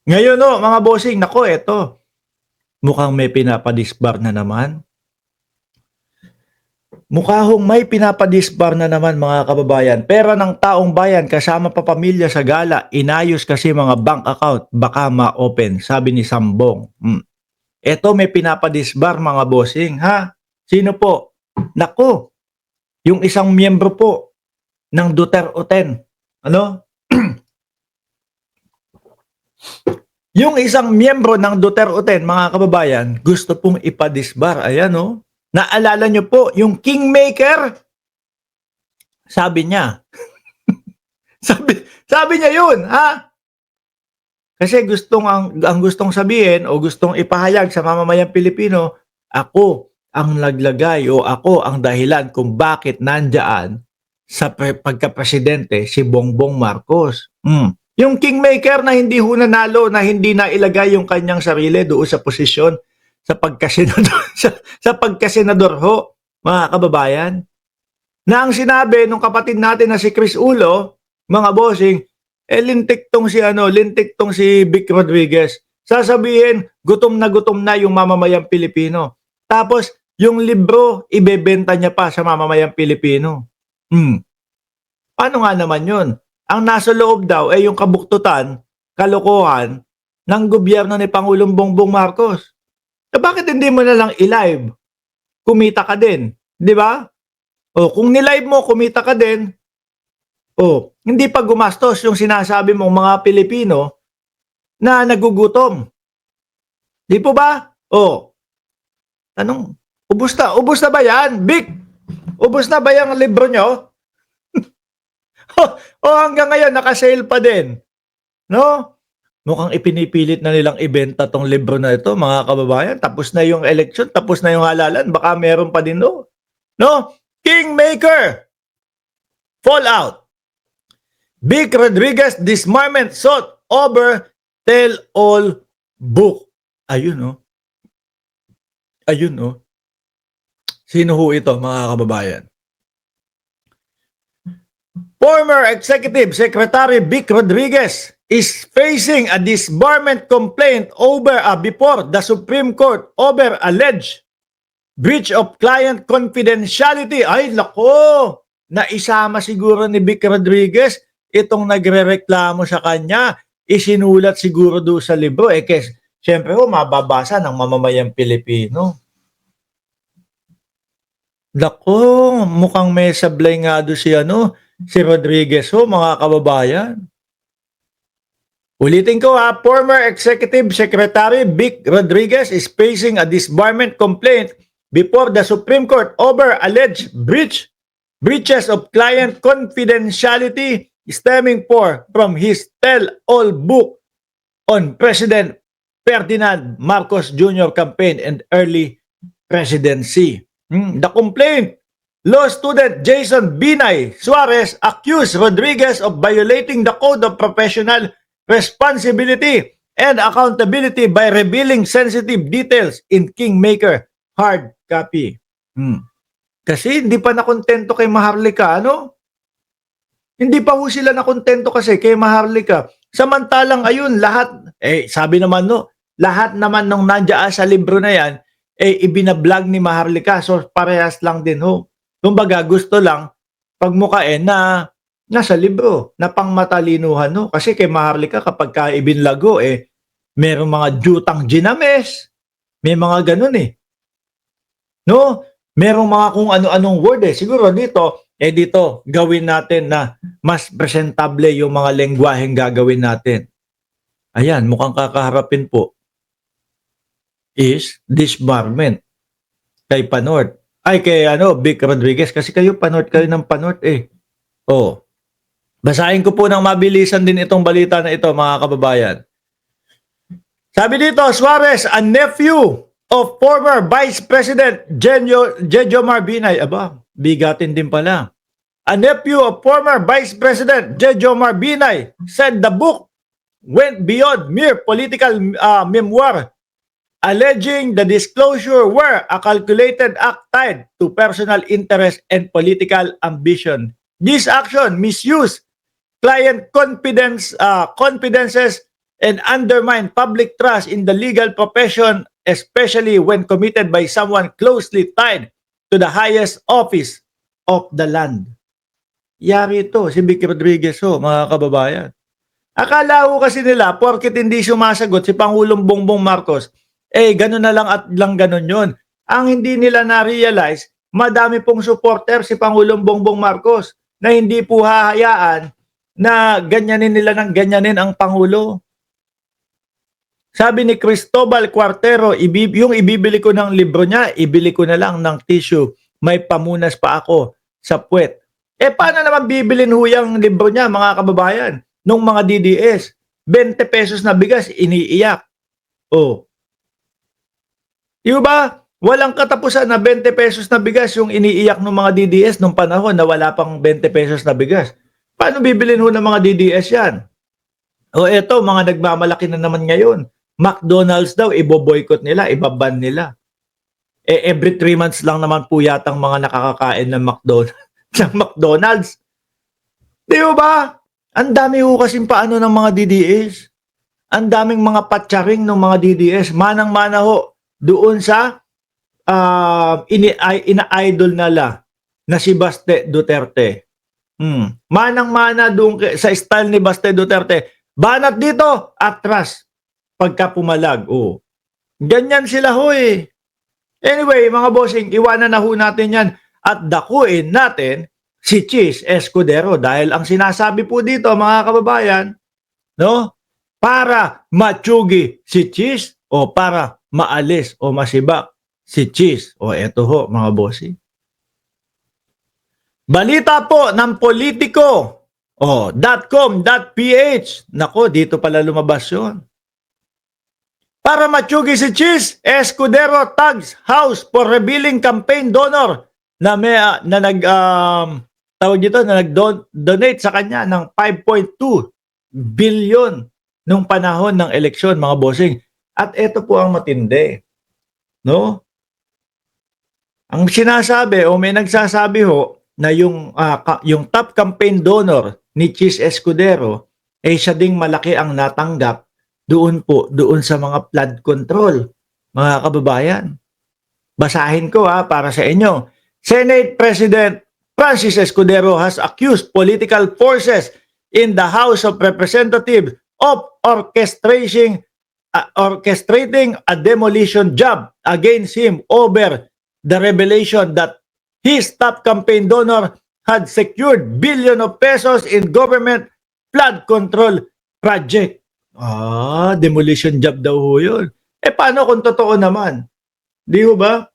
Ngayon no, mga bossing, nako eto, mukhang may pinapadisbar na naman. Mukhang may pinapadisbar na naman mga kababayan. Pera ng taong bayan kasama pa pamilya sa gala, inayos kasi mga bank account, baka ma-open, sabi ni Sambong. Eto may pinapadisbar mga bossing, ha? Sino po? Nako, yung isang miyembro po ng Duterte. Ano? Yung isang miyembro ng Duterte, mga kababayan, gusto pong ipadisbar. Ayan, oh. Naalala nyo po, yung Kingmaker, sabi niya. sabi niya yun, ha? Kasi ang gustong sabihin o gustong ipahayag sa mamamayang Pilipino, ako ang naglagay o ako ang dahilan kung bakit nandyan sa pagka-presidente si Bongbong Marcos. Yung Kingmaker na hindi ho nanalo, na hindi na ilagay yung kanyang sarili doon sa posisyon sa pagkasenador, sa pagkasenador ho, mga kababayan. Na ang sinabi nung kapatid natin na si Chris Ulo, mga bossing, lintik tong si Vic Rodriguez. Sasabihin, gutom na yung mamamayang Pilipino. Tapos, yung libro, ibebenta niya pa sa mamamayang Pilipino. Paano nga naman yun? Ang nasa loob daw ay yung kabuktutan, kalokohan ng gobyerno ni Pangulong Bongbong Marcos. Bakit hindi mo na lang i-live? Kumita ka din. Di ba? O, kung nilive mo, kumita ka din. O, hindi pa gumastos yung sinasabi mong mga Pilipino na nagugutom. Di po ba? O, tanong, ubos na ba yan? Big, ubos na ba yung libro nyo? o hanggang ngayon, nakasale pa din. No? Mukhang ipinipilit na nilang ibenta tong libro na ito, mga kababayan. Tapos na yung election, tapos na yung halalan. Baka meron pa din, no? No? Kingmaker! Fallout! Vic Rodriguez disbarment sought over tell-all book. Ayun, no? Ayun, no? Sino ho ito, mga kababayan? Former Executive Secretary Vic Rodriguez is facing a disbarment complaint before the Supreme Court over alleged breach of client confidentiality. Ay, lako! Naisama siguro ni Vic Rodriguez itong nagrereklamo sa kanya. Isinulat siguro doon sa libro. Kasi, syempre mababasa ng mamamayang Pilipino. Lako, mukhang may sablay nga doon si Rodriguez mga kababayan. Ulitin ko former Executive Secretary Vic Rodriguez is facing a disbarment complaint before the Supreme Court over alleged breaches of client confidentiality stemming from his tell-all book on President Ferdinand Marcos Jr. campaign and early presidency. The complaint, law student Jason Binay Suarez accused Rodriguez of violating the Code of Professional Responsibility and Accountability by revealing sensitive details in Kingmaker hard copy. Kasi hindi pa nakontento kay Maharlika, ano? Hindi pa ho sila nakontento kasi kay Maharlika. Samantalang ayun, lahat, sabi naman lahat naman nung nandiyan sa libro na yan, ibinablog ni Maharlika. So parehas lang din ho. Kumbaga gusto lang pagmukain na nasa libro, na pangmatalinuhan no. Kasi kay Maharlika kapag ka ibinlago merong mga jutang ginames, may mga ganun no? Merong mga kung ano-anong word siguro dito gawin natin na mas presentable yung mga lengguwaheng gagawin natin. Ayan, mukhang kakaharapin po is disbarment kay Panort. Ay, kay Vic Rodriguez. Kasi kayo Panort ng Panort Basahin ko po ng mabilisan din itong balita na ito, mga kababayan. Sabi dito, Suarez, a nephew of former Vice President Jejomar Binay. Aba, bigatin din pala. A nephew of former Vice President Jejomar Binay said the book went beyond mere political memoir, alleging the disclosure were a calculated act tied to personal interest and political ambition. This action misused client confidences and undermine public trust in the legal profession, especially when committed by someone closely tied to the highest office of the land. Yari ito, si Vicky Rodriguez, mga kababayan. Akala ko kasi nila, porkit hindi sumasagot si Pangulong Bongbong Marcos, gano'n na lang at lang gano'n yun. Ang hindi nila na-realize, madami pong supporter si Pangulong Bongbong Marcos na hindi po hahayaan na ganyanin nila ng ganyanin ang Pangulo. Sabi ni Cristobal Cuartero, yung ibibili ko ng libro niya, ibili ko na lang ng tissue. May pamunas pa ako sa puwet. Paano naman bibilin ho yung libro niya, mga kababayan? Nung mga DDS, 20 pesos na bigas, iniiyak. Di ba? Walang katapusan na 20 pesos na bigas yung iniiyak ng mga DDS nung panahon na wala pang 20 pesos na bigas. Paano bibilin ho ng mga DDS yan? Eto, mga nagmamalaki na naman ngayon. McDonald's daw, iboboycott nila, ibaban nila. Every 3 months lang naman po yatang mga nakakakain ng McDonald's. Di ba? Ang dami ho kasing paano ng mga DDS. Ang daming mga patsaring ng mga DDS. Manang-mana ho doon sa ina-idol nila na si Baste Duterte. Manang-mana doon sa style ni Baste Duterte. Banat dito, atras. Pagka pumalag. Ganyan sila ho eh. Anyway, mga bossing, iwanan na ho natin yan at dakuin natin si Chis Escudero dahil ang sinasabi po dito, mga kababayan, no? Para matsugi si Chis o para maalis o masibak si Chis. Eto ho, mga bossing. Balita po ng Politico. .com.ph. Nako, dito pala lumabas yun. Para matsugi si Chis Escudero tags house for revealing campaign donor na nag-donate sa kanya ng 5.2 billion nung panahon ng eleksyon, mga bossing. At ito po ang matindi. No? Ang sinasabi o may nagsasabi ho na yung top campaign donor ni Chis Escudero siya ding malaki ang natanggap doon sa mga flood control, mga kababayan. Basahin ko para sa inyo. Senate President Francis Escudero has accused political forces in the House of Representatives of orchestrating a demolition job against him over the revelation that his top campaign donor had secured billions of pesos in government flood control project. Demolition job daw ho yun. Paano kung totoo naman? Di ho ba?